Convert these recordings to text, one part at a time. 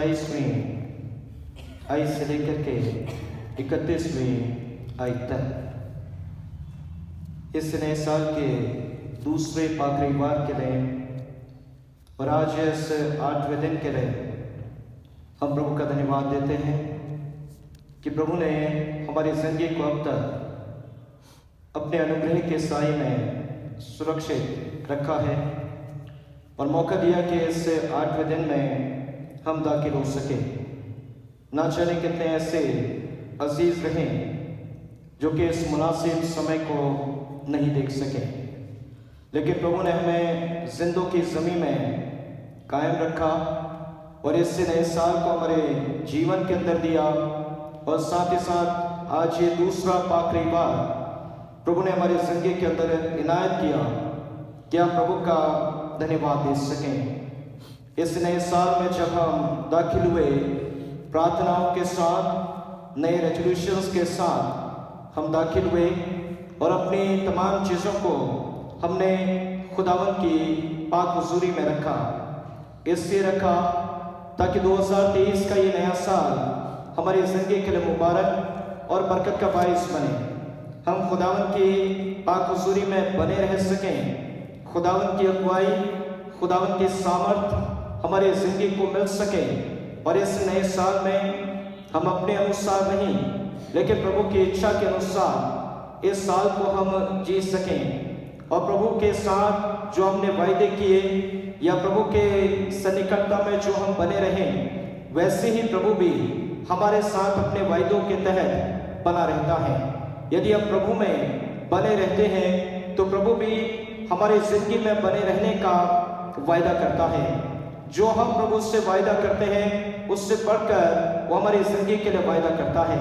22वीं आयत से लेकर के 31वीं आयत तक इस नए साल के दूसरे पाखरीवार के लिए और आज इस 8वें दिन के लिए हम प्रभु का धन्यवाद देते हैं कि प्रभु ने हमारी जिंदगी को अब तक अपने अनुग्रह के साए में सुरक्षित रखा है और मौका दिया कि इस 8वें दिन में हम दाखिल हो सके। ना जाने कितने ऐसे अजीज रहें जो कि इस मुनासिब समय को नहीं देख सके, लेकिन प्रभु ने हमें जिंदों की ज़मीन में कायम रखा और इस नए साल को हमारे जीवन के अंदर दिया और साथ ही साथ आज ये दूसरा पाखरीवार प्रभु ने हमारी जिंदगी के अंदर इनायत किया कि हम प्रभु का धन्यवाद दे सकें। इस नए साल में जब हम दाखिल हुए प्रार्थनाओं के साथ, नए रेजोल्यूशंस के साथ हम दाखिल हुए और अपनी तमाम चीज़ों को हमने खुदावंद की पाक हुजूरी में रखा। इसलिए रखा ताकि 2023 का ये नया साल हमारी ज़िंदगी के लिए मुबारक और बरकत का बाइस बने। हम खुदावंद की पाक हुजूरी में बने रह सकें, खुदावंद की अगुवाई, खुदावंद की सामर्थ हमारी ज़िंदगी को मिल सके और इस नए साल में हम अपने अनुसार नहीं लेकिन प्रभु की इच्छा के अनुसार इस साल को हम जी सकें और प्रभु के साथ जो हमने वायदे किए या प्रभु के सन्निकटता में जो हम बने रहें, वैसे ही प्रभु भी हमारे साथ अपने वायदों के तहत बना रहता है। यदि हम प्रभु में बने रहते हैं तो प्रभु भी हमारी ज़िंदगी में बने रहने का वायदा करता है। जो हम प्रभु से वायदा करते हैं उससे बढ़कर वो हमारी ज़िंदगी के लिए वायदा करता है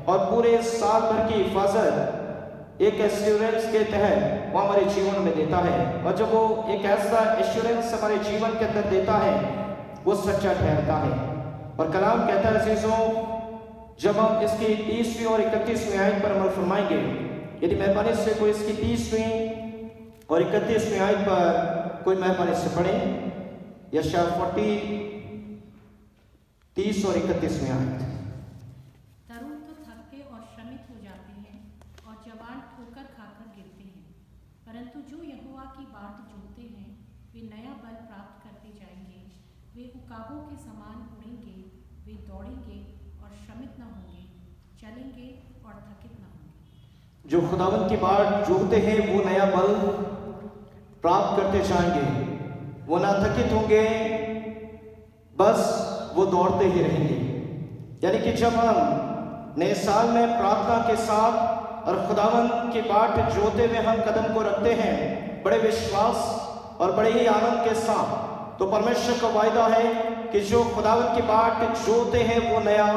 और पूरे साल भर की हिफाजत एक एश्योरेंस के तहत वो हमारे जीवन में देता है। और जब वो एक ऐसा एश्योरेंस हमारे जीवन के अंदर देता है वो सच्चा ठहरता है। और कलाम कहता है अज़ीज़ों, जब हम इसकी 30वीं और 31वीं आयत पर अमल फरमाएंगे, यदि मेहरबानी से कोई इसकी 30वीं और 31वीं आयत पर कोई मेहरबानी से पढ़े, यशायाह 30 और 31वीं आयत। तरुण तो थकते और श्रमित हो जाते हैं और जवान ठोकर खाकर गिरते हैं, परंतु जो यहोवा की बाट जोहते हैं वे नया बल प्राप्त करते जाएंगे। वे उकाबों के समान उड़ेंगे, वे दौड़ेंगे और श्रमित न होंगे, चलेंगे और थकित न होंगे। जो खुदावंद की बाट जोहते हैं वो नया बल प्राप्त करते जाएंगे, वो ना थकित होंगे, बस वो दौड़ते ही रहेंगे। यानी कि जब हम नए साल में प्रार्थना के साथ और खुदावंद की बाट जोते हुए हम कदम को रखते हैं बड़े विश्वास और बड़े ही आनंद के साथ, तो परमेश्वर का वायदा है कि जो खुदावंद की बाट जोते हैं वो नया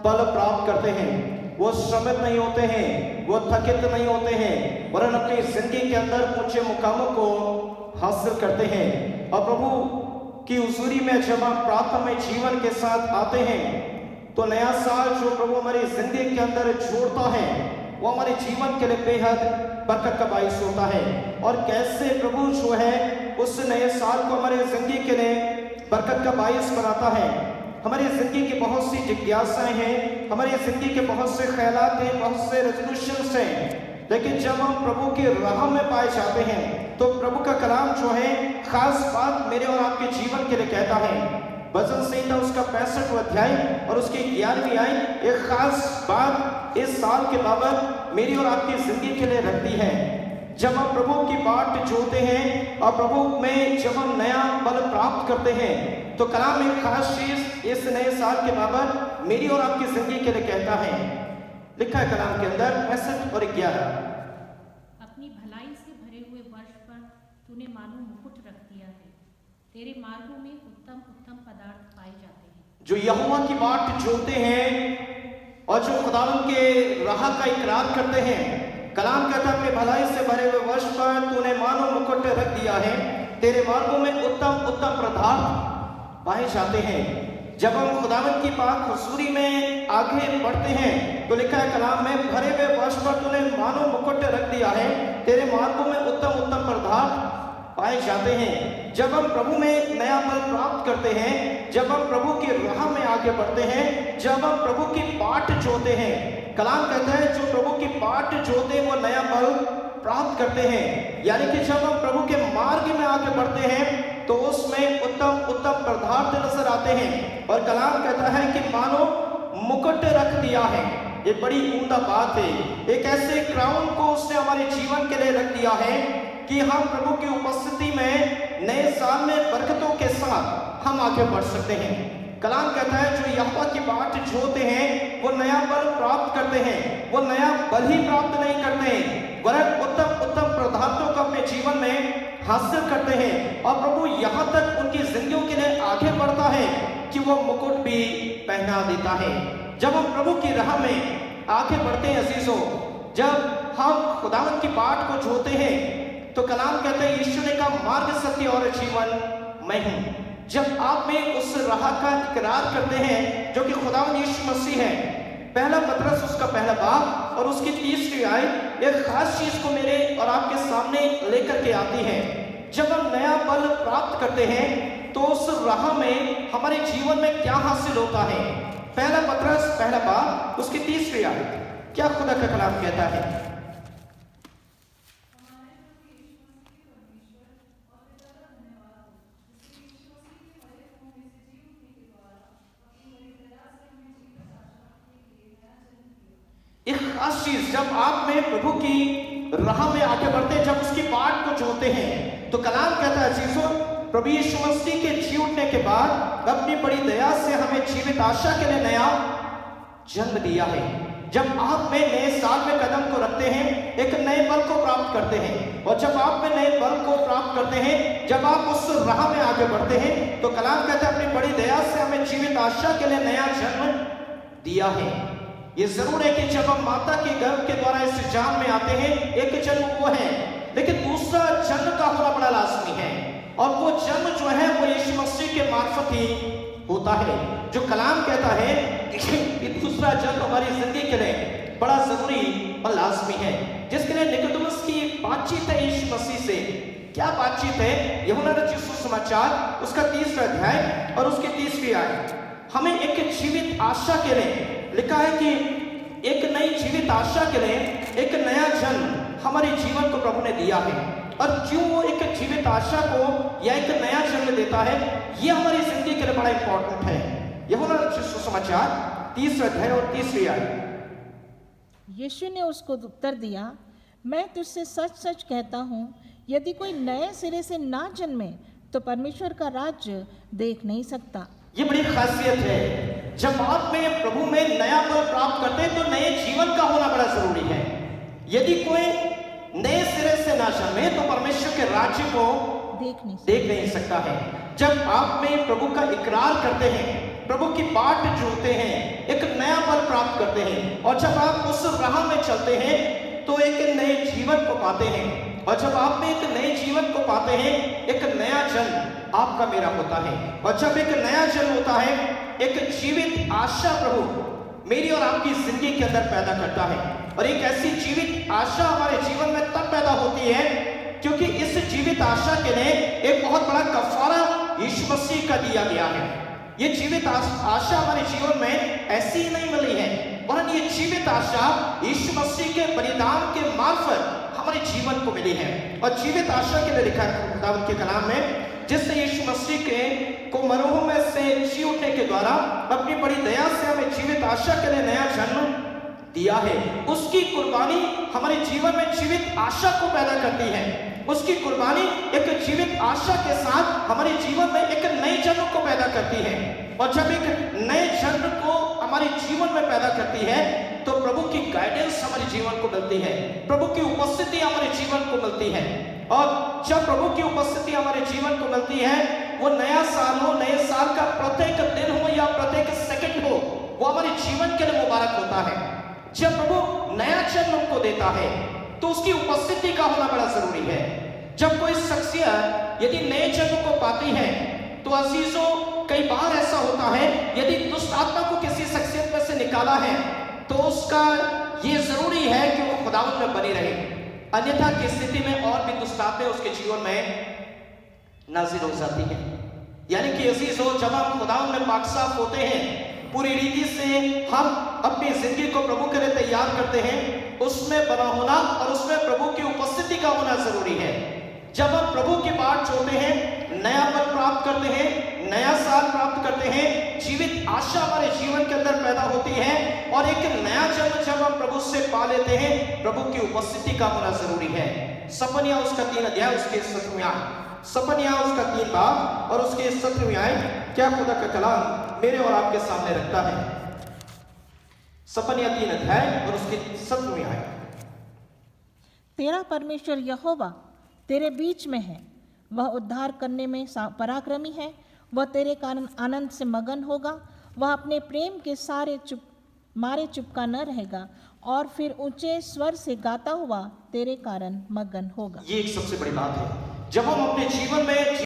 बल प्राप्त करते हैं, वो श्रमित नहीं होते हैं, वो थकित नहीं होते हैं, वरन अपनी जिंदगी के अंदर ऊंचे मुकामों को हासिल करते हैं। और प्रभु की हुजूरी में जब हम प्रार्थना में जीवन के साथ आते हैं तो नया साल जो प्रभु हमारी जिंदगी के अंदर जोड़ता है वो हमारे जीवन के लिए बेहद बरकत का बाइस होता है। और कैसे प्रभु जो है उस नए साल को हमारे जिंदगी के लिए बरकत का बाइस बनाता है। हमारी जिंदगी की बहुत सी जिज्ञासाएं हैं, हमारी जिंदगी के बहुत से ख्यालात हैं, बहुत से रेजोल्यूशंस हैं, लेकिन जब हम प्रभु की राह में पाए जाते हैं तो प्रभु का कलाम जो है खास बात मेरे और आपके जीवन के लिए कहता है। भजन संहिता उसका 65वां अध्याय और उसकी 11वीं आयत एक खास बात इस साल के बाबत मेरी और आपकी जिंदगी के लिए रखती है। जब हम प्रभु की बाट जोते हैं और प्रभु में जब हम नया बल प्राप्त करते हैं तो कलाम एक खास चीज इस नए साल के बाबत मेरी और आपकी जिंदगी के लिए कहता है। लिखा है कलाम के अंदर 65 और 11, अपनी भलाई से भरे हुए वर्ष पर तूने मानो मुकुट रख दिया है, तेरे मार्गों में उत्तम उत्तम पदार्थ पाए जाते हैं। जो यहोवा की बाट जोते हैं और जो खुदावंद के राह का इकरार करते हैं, कलाम कहता है अपनी भलाई से भरे हुए वर्ष पर तूने मानो मुकुट रख दिया है, तेरे मार्गों में उत्तम उत्तम पदार्थ पाए जाते हैं। जब हम खुदावंद की पाक हुजूरी में आगे बढ़ते हैं तो लिखा है कलाम में, भरे हुए वर्ष पर तूने मानो मुकुट रख दिया है, तेरे मार्गों में उत्तम उत्तम पदार्थ पाए जाते हैं। जब हम प्रभु में नया बल प्राप्त करते हैं, जब हम प्रभु की राह में आगे बढ़ते हैं, जब हम प्रभु की बाट जोते हैं, कलाम कहता है जो प्रभु की बाट जोते वो नया बल प्राप्त करते हैं। यानी कि जब हम प्रभु के मार्ग में आगे बढ़ते हैं तो उसमें उत्तम उत्तम पदार्थ नजर आते हैं। और कलाम कहता है कि मानो मुकुट रख दिया है। ये बड़ी उम्दा बात है। एक ऐसे क्राउन को उसने हमारे जीवन के लिए रख दिया है कि हम प्रभु की उपस्थिति में नए साल में बरकतों के साथ हम आगे बढ़ सकते हैं। कलाम कहता है जो यहोवा की बाट जोते हैं वो नया बल प्राप्त करते हैं। वो नया बल ही प्राप्त नहीं करते हैं वरन उत्तम उत्तम पदार्थों को अपने जीवन में हासिल करते हैं। और प्रभु यहाँ तक उनकी जिंदगियों के लिए आगे बढ़ता है कि वो मुकुट भी पहना देता है। जब हम प्रभु की राह में आगे बढ़ते हैं अजीजों, जब हम खुदावंद की बाट को जोते हैं तो कलाम कहते हैं यीशु ने कहा मार्ग सत्य और जीवन मैं हूं। जब आप में उस राह का इकरार करते हैं जो कि खुदावंद यीशु मसीह है, पहला पतरस उसका पहला बाब और उसकी 30वीं आयत एक खास चीज को मेरे और आपके सामने लेकर के आती है। जब हम नया बल प्राप्त करते हैं तो उस राह में हमारे जीवन में क्या हासिल होता है। पहला पतरस पहला बाब उसकी 30वीं आयत क्या खुदा का कलाम कहता है। एक खास चीज जब आप में प्रभु की राह में आगे बढ़ते हैं, जब उसकी बाट को जोते हैं तो कलाम कहता है चीजों प्रभु यीशु मसीह के जी उठने के बाद अपनी बड़ी दया से हमें जीवित आशा के लिए नया जन्म दिया है। जब आप में नए साल में कदम को रखते हैं एक नए बल को प्राप्त करते हैं। और जब आप में नए बल को प्राप्त करते हैं, जब आप उस राह में आगे बढ़ते हैं तो कलाम कहता है अपनी बड़ी दया से हमें जीवित आशा के लिए नया जन्म दिया है। ये जरूर है कि जब हम माता के गर्भ के द्वारा इस जान में आते हैं एक जन्म वो है, लेकिन दूसरा जन्म का होना बड़ा लाजमी है। और वो जन्म जो है वो यीशु मसीह के मार्फत ही होता है। जो कलाम कहता है कि दूसरा जन्म हमारी जिंदगी के लिए बड़ा जरूरी और लाजमी है, जिसके लिए निकोदेमुस की बातचीत है यीशु मसीह से। क्या बातचीत है? यूहन्ना रचित सुसमाचार उसका 30वां अध्याय और उसकी 30वीं आयत हमें एक जीवित आशा के लिए लिखा है कि एक नई जीवित आशा के लिए एक नया जन्म हमारे जीवन को प्रभु ने दिया है। और क्यों वो एक जीवित आशा को या एक नया जन्म देता है, ये हमारी जिंदगी के लिए बड़ा इंपॉर्टेंट है। यूहन्ना रचित सुसमाचार 30वां अध्याय और 30वीं आयत। यीशु ने उसको उत्तर दिया, मैं तुझसे सच सच कहता हूँ यदि कोई नए सिरे से ना जन्मे तो परमेश्वर का राज्य देख नहीं सकता। ये बड़ी खासियत है। जब आप में प्रभु में नया बल प्राप्त करते हैं तो नए जीवन का होना बड़ा जरूरी है। यदि कोई नए सिरे से ना जन्मे तो परमेश्वर के राज्य को देख नहीं सकता है। जब आप में प्रभु का इकरार करते हैं, प्रभु की बाट जोड़ते हैं, एक नया बल प्राप्त करते हैं और जब आप उस राह में चलते हैं तो एक नए जीवन को पाते हैं। और जब आप में एक नए जीवन को पाते हैं एक नया जन्म आपका मेरा होता है। और जब एक नया जन्म होता है एक जीवित आशा प्रभु मेरी और आपकी जिंदगी के अंदर पैदा करता है। और एक ऐसी जीवित आशा हमारे जीवन में तब पैदा होती है क्योंकि इस जीवित आशा के लिए एक बहुत बड़ा कफारा यीशु मसीह का दिया गया है। ये जीवित आशा हमारे जीवन में ऐसी ही नहीं मिली है, वरन ये जीवित आशा यीशु मसीह के बलिदान के मार्फत हमारे जीवन को मिली है। और जीवित आशा के लिए लिखा है खुदावंद के कलाम में, जिसने यीशु मसीह के को मरोह में से जी उठने के द्वारा अपनी बड़ी दया से हमें जीवित आशा के लिए नया जन्म दिया है। उसकी कुर्बानी हमारे जीवन में जीवित आशा को पैदा करती है। उसकी कुर्बानी एक जीवित आशा के साथ हमारे जीवन में एक नए जन्म को पैदा करती है। और जब एक नए जन्म को हमारे जीवन में पैदा करती है तो प्रभु की गाइडेंस हमारे जीवन को मिलती है, प्रभु की उपस्थिति हमारे जीवन को मिलती है। और जब प्रभु की उपस्थिति हमारे जीवन को मिलती है, वो नया साल हो, नए साल का प्रत्येक दिन हो या प्रत्येक सेकंड हो, वो हमारे जीवन के लिए मुबारक होता है। जब प्रभु नया जन्म को देता है तो उसकी उपस्थिति का होना बड़ा जरूरी है। जब कोई शख्सियत यदि नए जन्म को पाती है तो अजीजों कई बार ऐसा होता है यदि दुष्ट आत्मा को किसी शख्सियत में से निकाला है तो उसका ये जरूरी है कि वो खुदावंद में बनी रहे, अन्यथा की स्थिति में और भी दुष्ट आत्माएं उसके जीवन में नाजिल हो जाती है। यानी कि अजीज हो, जब हम खुदा में पाकसाफ होते हैं, पूरी रीति से हम अपनी जिंदगी को प्रभु के लिए तैयार करते हैं, उसमें बना होना और उसमें प्रभु की उपस्थिति का होना जरूरी है। जब हम प्रभु की बाट जोड़ते हैं, नया पल प्राप्त करते हैं, नया साल प्राप्त करते हैं, जीवित आशा हमारे जीवन के अंदर पैदा होती है और एक नया जन्म जब हम प्रभु से पा लेते हैं, प्रभु की उपस्थिति का होना जरूरी है। सपनिया उसका 3 अध्याय उसके 17वें आयत, सपनिया उसका 3 बाब और उसके 17वें आयत क्या खुदा का कलाम मेरे और आपके सामने रखता है। सपनिया 3 अध्याय और उसके 17वें आयत। तेरा परमेश्वर यहोवा तेरे बीच में है, वह उद्धार करने में पराक्रमी है, वह तेरे कारण आनंद से मगन होगा, वह अपने प्रेम के मारे चुपका न रहेगा और फिर ऊंचे स्वर से गाता हुआ तेरे कारण मगन होगा। ये एक सबसे बड़ी बात है। जब हम अपने जीवन में